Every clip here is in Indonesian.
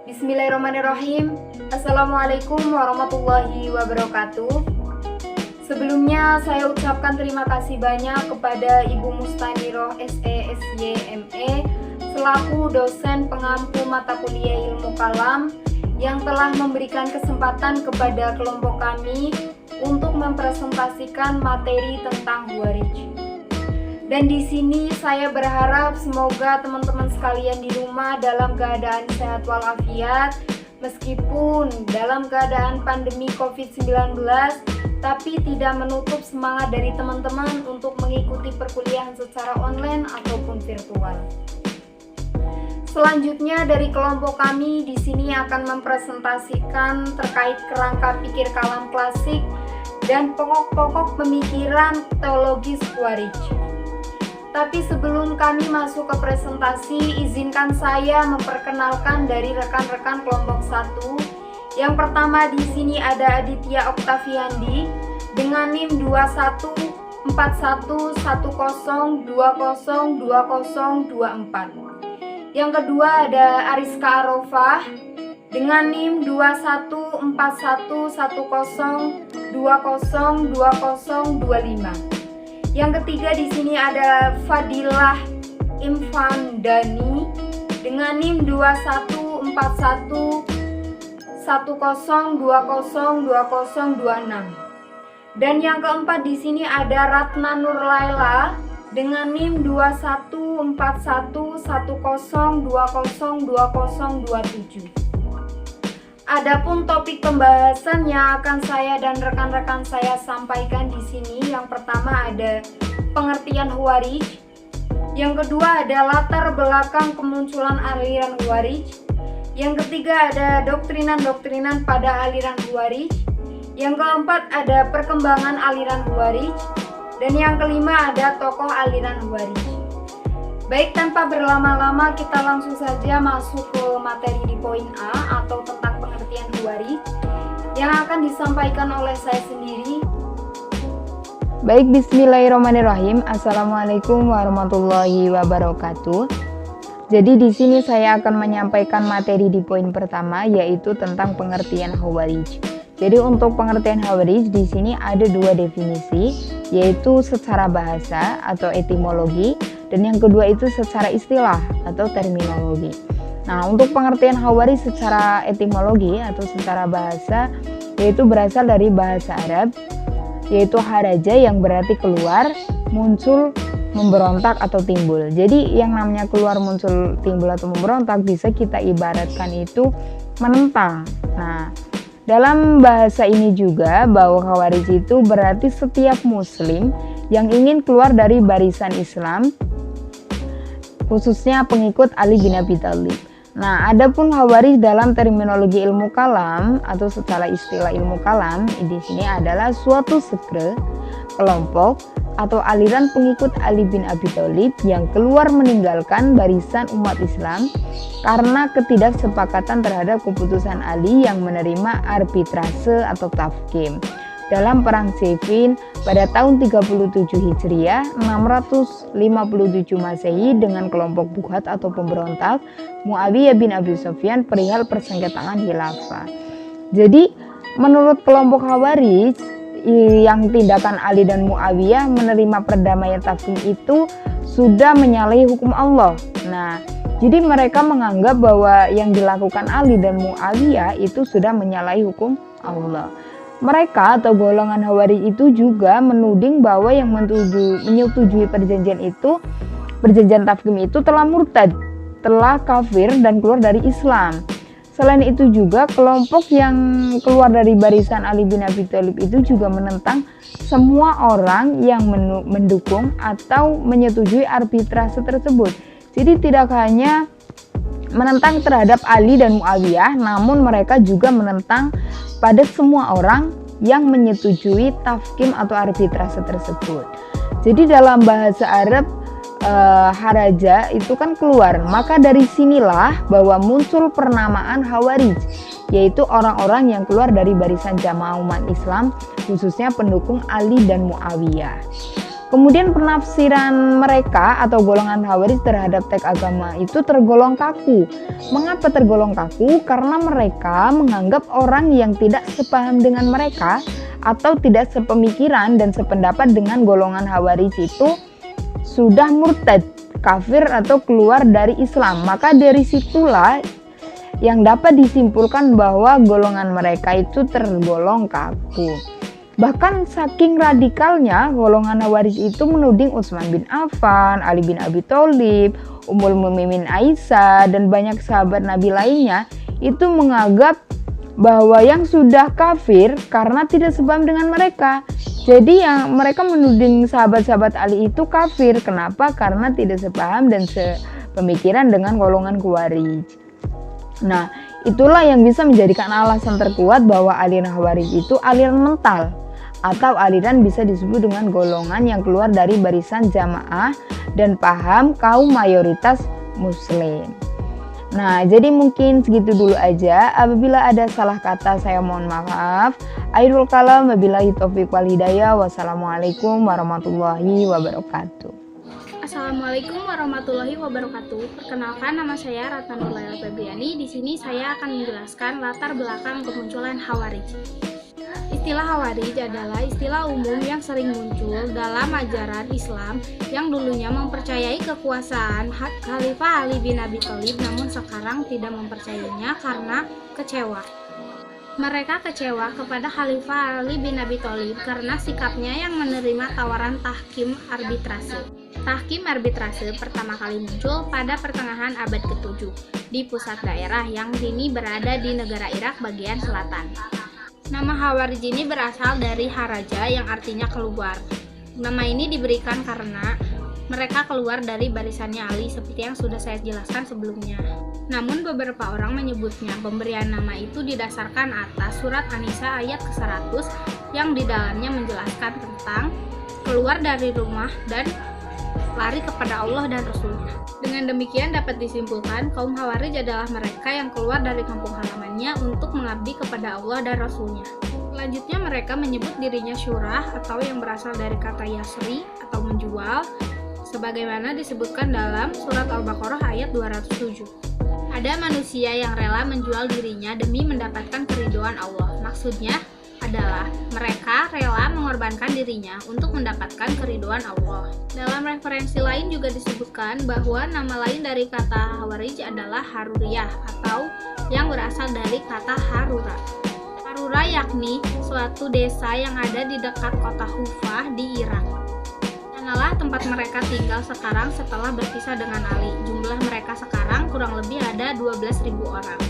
Bismillahirrahmanirrahim. Assalamualaikum warahmatullahi wabarakatuh. Sebelumnya saya ucapkan terima kasih banyak kepada Ibu Mustaniroh SE/SY/ME selaku dosen pengampu mata kuliah ilmu kalam yang telah memberikan kesempatan kepada kelompok kami untuk mempresentasikan materi tentang Khawarij. Dan di sini saya berharap semoga teman-teman sekalian di rumah dalam keadaan sehat walafiat, meskipun dalam keadaan pandemi COVID-19, tapi tidak menutup semangat dari teman-teman untuk mengikuti perkuliahan secara online ataupun virtual. Selanjutnya dari kelompok kami di sini akan mempresentasikan terkait kerangka pikir kalam klasik dan pokok-pokok pemikiran teologis Khawarij. Tapi sebelum kami masuk ke presentasi, izinkan saya memperkenalkan dari rekan-rekan kelompok 1. Yang pertama di sini ada Aditya Oktaviandi dengan NIM 214110202024. Yang kedua ada Ariska Arofah dengan NIM 214110202025. Yang ketiga di sini ada Fadilah Imfandani dengan NIM 214110202026. Dan yang keempat di sini ada Ratna Nurlaila dengan NIM 214110202027. Adapun topik pembahasan yang akan saya dan rekan-rekan saya sampaikan di sini, yang pertama ada pengertian Khawarij, yang kedua ada latar belakang kemunculan aliran Khawarij, yang ketiga ada doktrinan-doktrinan pada aliran Khawarij, yang keempat ada perkembangan aliran Khawarij, dan yang kelima ada tokoh aliran Khawarij. Baik, tanpa berlama-lama kita langsung saja masuk ke materi di poin A atau tentang pengertian Khawarij yang akan disampaikan oleh saya sendiri. Baik, bismillahirrahmanirrahim. Assalamualaikum warahmatullahi wabarakatuh. Jadi di sini saya akan menyampaikan materi di poin pertama, yaitu tentang pengertian Khawarij. Jadi untuk pengertian Khawarij di sini ada dua definisi, yaitu secara bahasa atau etimologi, dan yang kedua itu secara istilah atau terminologi. Nah, untuk pengertian Khawarij secara etimologi atau secara bahasa, yaitu berasal dari bahasa Arab, yaitu haraja yang berarti keluar, muncul, memberontak atau timbul. Jadi yang namanya keluar, muncul, timbul atau memberontak bisa kita ibaratkan itu menentang. Nah, dalam bahasa ini juga bahwa Khawarij itu berarti setiap muslim yang ingin keluar dari barisan Islam, khususnya pengikut Ali bin Abi Thalib. Nah, adapun Khawarij dalam terminologi ilmu kalam atau secara istilah ilmu kalam di sini adalah suatu sekte, kelompok atau aliran pengikut Ali bin Abi Thalib yang keluar meninggalkan barisan umat Islam karena ketidaksepakatan terhadap keputusan Ali yang menerima arbitrase atau tafkim dalam perang Siffin pada tahun 37 Hijriah 657 Masehi dengan kelompok Bughat atau pemberontak Muawiyah bin Abi Sufyan perihal persengketaan khilafah. Jadi menurut kelompok Khawarij yang tindakan Ali dan Muawiyah menerima perdamaian tafkim itu sudah menyalahi hukum Allah. Nah, jadi mereka menganggap bahwa yang dilakukan Ali dan Muawiyah itu sudah menyalahi hukum Allah. Mereka atau golongan Khawarij itu juga menuding bahwa yang menyetujui perjanjian tafkim itu telah murtad, telah kafir dan keluar dari Islam. Selain itu juga kelompok yang keluar dari barisan Ali bin Abi Thalib itu juga menentang semua orang yang mendukung atau menyetujui arbitrase tersebut. Jadi tidak hanya menentang terhadap Ali dan Muawiyah, namun mereka juga menentang pada semua orang yang menyetujui tafkim atau arbitrase tersebut. Jadi dalam bahasa Arab haraja itu kan keluar, maka dari sinilah bahwa muncul pernamaan Khawarij, yaitu orang-orang yang keluar dari barisan jamaah umat Islam, khususnya pendukung Ali dan Muawiyah. Kemudian penafsiran mereka atau golongan Khawarij terhadap teks agama itu tergolong kaku. Mengapa tergolong kaku? Karena mereka menganggap orang yang tidak sepaham dengan mereka atau tidak sepemikiran dan sependapat dengan golongan Khawarij itu sudah murtad, kafir atau keluar dari Islam. Maka dari situlah yang dapat disimpulkan bahwa golongan mereka itu tergolong kaku. Bahkan saking radikalnya, golongan Khawarij itu menuding Utsman bin Affan, Ali bin Abi Thalib, Ummul Mukminin Aisyah, dan banyak sahabat Nabi lainnya itu menganggap bahwa yang sudah kafir karena tidak sepaham dengan mereka. Jadi yang mereka menuding sahabat-sahabat Ali itu kafir. Kenapa? Karena tidak sepaham dan sepemikiran dengan golongan Khawarij. Nah, itulah yang bisa menjadikan alasan terkuat bahwa aliran Khawarij itu aliran mental atau aliran bisa disebut dengan golongan yang keluar dari barisan jamaah dan paham kaum mayoritas muslim. Nah, jadi mungkin segitu dulu aja. Apabila ada salah kata saya mohon maaf. Akhirul kalam, wabillahi taufiq wal hidayah. Wassalamualaikum warahmatullahi wabarakatuh. Assalamualaikum warahmatullahi wabarakatuh. Perkenalkan, nama saya Ratna Nurlaila Febriani. Di sini saya akan menjelaskan latar belakang kemunculan Khawarij. Istilah Khawarij adalah istilah umum yang sering muncul dalam ajaran Islam yang dulunya mempercayai kekuasaan Khalifah Ali bin Abi Thalib, namun sekarang tidak mempercayainya karena kecewa. Mereka kecewa kepada Khalifah Ali bin Abi Thalib karena sikapnya yang menerima tawaran tahkim arbitrase. Tahkim arbitrase pertama kali muncul pada pertengahan abad ke-7 di pusat daerah yang kini berada di negara Irak bagian selatan. Nama Khawarij ini berasal dari haraja yang artinya keluar. Nama ini diberikan karena mereka keluar dari barisannya Ali seperti yang sudah saya jelaskan sebelumnya. Namun beberapa orang menyebutnya pemberian nama itu didasarkan atas surat An-Nisa ayat ke-100 yang di dalamnya menjelaskan tentang keluar dari rumah dan lari kepada Allah dan Rasulnya. Dengan demikian dapat disimpulkan kaum Khawarij adalah mereka yang keluar dari kampung halamannya untuk mengabdi kepada Allah dan Rasulnya. Selanjutnya mereka menyebut dirinya syurah atau yang berasal dari kata yasri atau menjual, sebagaimana disebutkan dalam surat Al-Baqarah ayat 207. Ada manusia yang rela menjual dirinya demi mendapatkan keridhaan Allah. Maksudnya adalah mereka rela mengorbankan dirinya untuk mendapatkan keridhaan Allah. Dalam referensi lain juga disebutkan bahwa nama lain dari kata Khawarij adalah Haruriyah atau yang berasal dari kata Harura. Harura yakni suatu desa yang ada di dekat kota Kufah di Irak. Sanalah tempat mereka tinggal sekarang setelah berpisah dengan Ali. Jumlah mereka sekarang kurang lebih ada 12.000 orang.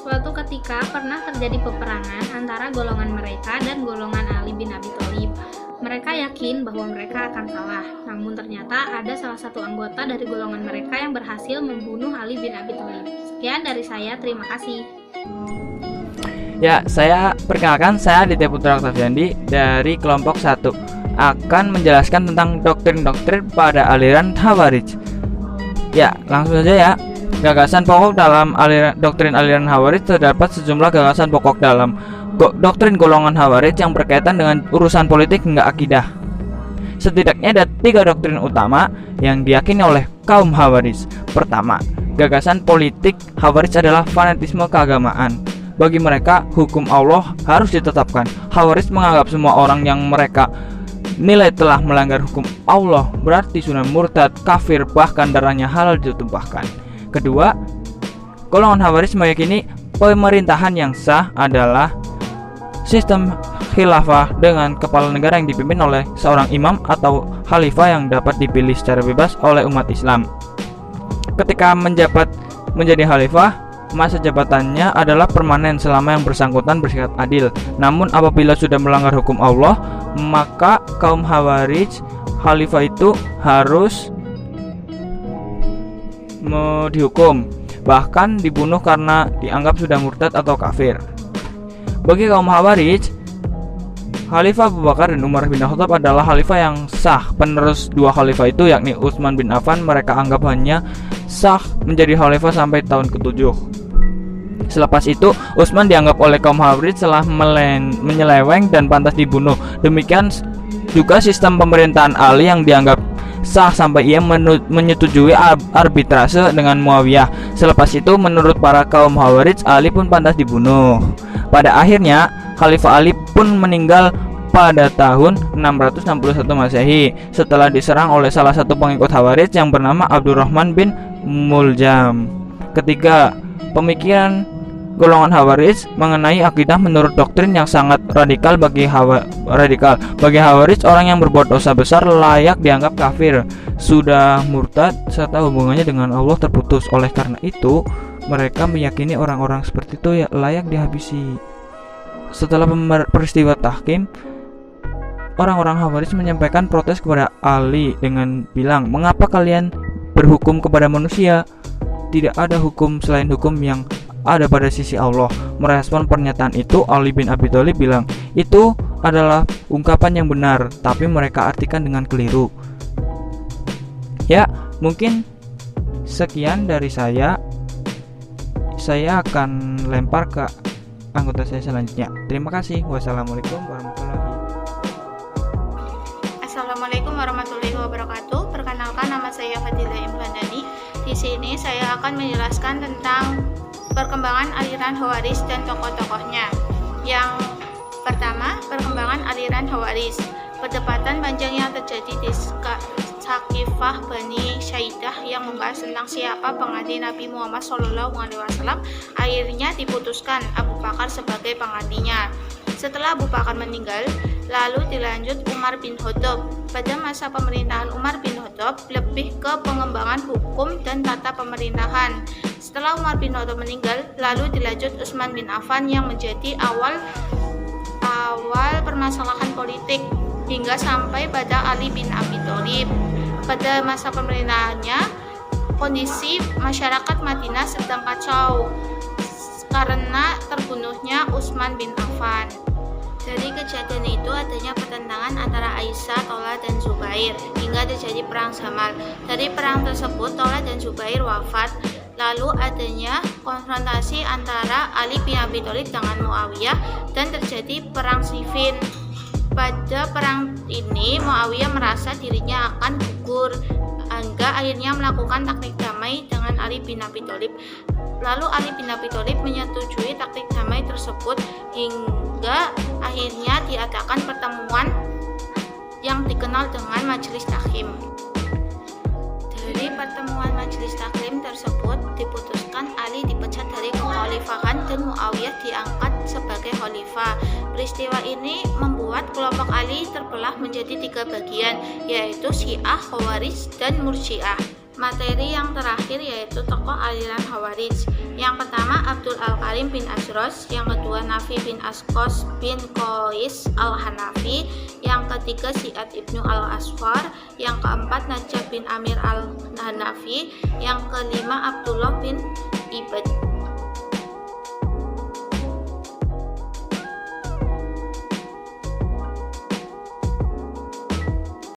Suatu ketika pernah terjadi peperangan antara golongan mereka dan golongan Ali bin Abi Thalib. Mereka yakin bahwa mereka akan kalah, namun ternyata ada salah satu anggota dari golongan mereka yang berhasil membunuh Ali bin Abi Thalib. Sekian dari saya, terima kasih. Ya, saya perkenalkan, saya Aditya Putra Octaviandi dari kelompok 1 akan menjelaskan tentang doktrin-doktrin pada aliran Khawarij. Ya, langsung saja ya. Gagasan pokok dalam doktrin aliran Khawarij terdapat sejumlah gagasan pokok dalam doktrin golongan Khawarij yang berkaitan dengan urusan politik hingga akidah. Setidaknya ada 3 doktrin utama yang diyakini oleh kaum Khawarij. Pertama, gagasan politik Khawarij adalah fanatisme keagamaan. Bagi mereka, hukum Allah harus ditetapkan. Khawarij menganggap semua orang yang mereka nilai telah melanggar hukum Allah berarti sudah murtad, kafir, bahkan darahnya halal ditumpahkan. Kedua, golongan Khawarij meyakini pemerintahan yang sah adalah sistem khilafah dengan kepala negara yang dipimpin oleh seorang imam atau khalifah yang dapat dipilih secara bebas oleh umat Islam. Ketika menjabat menjadi khalifah, masa jabatannya adalah permanen selama yang bersangkutan bersikap adil. Namun apabila sudah melanggar hukum Allah, maka kaum Khawarij, khalifah itu harus dihukum, bahkan dibunuh karena dianggap sudah murtad atau kafir. Bagi kaum Khawarij, Khalifah Abu Bakar dan Umar bin Khattab adalah khalifah yang sah. Penerus 2 khalifah itu yakni Utsman bin Affan mereka anggap hanya sah menjadi khalifah sampai tahun ke-7. Selepas itu, Utsman dianggap oleh kaum Khawarij telah menyeleweng dan pantas dibunuh. Demikian juga sistem pemerintahan Ali yang dianggap sah sampai ia menyetujui arbitrase dengan Muawiyah. Selepas itu menurut para kaum Khawarij, Ali pun pantas dibunuh. Pada akhirnya Khalifah Ali pun meninggal pada tahun 661 Masehi setelah diserang oleh salah satu pengikut Khawarij yang bernama Abdurrahman bin Muljam. Ketiga, pemikiran golongan Khawarij mengenai akidah menurut doktrin yang sangat radikal. Bagi Khawarij, orang yang berbuat dosa besar layak dianggap kafir, sudah murtad, serta hubungannya dengan Allah terputus. Oleh karena itu, mereka meyakini orang-orang seperti itu layak dihabisi. Setelah peristiwa tahkim, orang-orang Khawarij menyampaikan protes kepada Ali dengan bilang, "Mengapa kalian berhukum kepada manusia? Tidak ada hukum selain hukum yang ada pada sisi Allah." Merespon pernyataan itu, Ali bin Abi Thalib bilang, "Itu adalah ungkapan yang benar, tapi mereka artikan dengan keliru." Ya, mungkin sekian dari saya. Saya akan lempar ke anggota saya selanjutnya. Terima kasih. Wassalamualaikum warahmatullahi wabarakatuh. Assalamualaikum warahmatullahi wabarakatuh. Perkenalkan, nama saya Fadilah Imlandani. Di sini saya akan menjelaskan tentang perkembangan aliran Khawarij dan tokoh-tokohnya. Yang pertama, perkembangan aliran Khawarij. Perdebatan panjang yang terjadi di Saqifah Bani Saidah yang membahas tentang siapa pengganti Nabi Muhammad SAW akhirnya diputuskan Abu Bakar sebagai penggantinya. Setelah Abu Bakar meninggal, lalu dilanjut Umar bin Khattab. Pada masa pemerintahan Umar bin Khattab lebih ke pengembangan hukum dan tata pemerintahan. Setelah Umar bin Khattab meninggal, lalu dilanjut Utsman bin Affan yang menjadi awal permasalahan politik hingga sampai pada Ali bin Abi Thalib. Pada masa pemerintahannya, kondisi masyarakat Madinah sedang kacau karena terbunuhnya Utsman bin Affan. Dari kejadian itu adanya pertentangan antara Aisyah, Tolha, dan Zubair hingga terjadi perang Jamal. Dari perang tersebut Tolha dan Zubair wafat. Lalu adanya konfrontasi antara Ali bin Abi Thalib dengan Muawiyah dan terjadi perang Siffin. Pada perang ini Muawiyah merasa dirinya akan gugur hingga akhirnya melakukan taktik damai dengan Ali bin Abi Thalib. Lalu Ali bin Abi Thalib menyetujui taktik damai tersebut hingga akhirnya diadakan pertemuan yang dikenal dengan Majelis Tahkim. Dari pertemuan Majelis Tahkim tersebut diputuskan Ali dipecat dari kekhalifahan dan Muawiyah diangkat sebagai khalifah. Peristiwa ini membuat kelompok Ali terbelah menjadi 3 bagian, yaitu Syiah, Khawarij, dan Murji'ah. Materi yang terakhir yaitu tokoh aliran Khawarij. Yang pertama Abdul Al-Karim bin Azros, yang kedua Nafi bin Asqos bin Qais Al-Hanafi, yang ketiga Ziyad ibnu Al-Asfar, yang keempat Najah bin Amir Al-Hanafi, yang kelima Abdullah bin Ibad.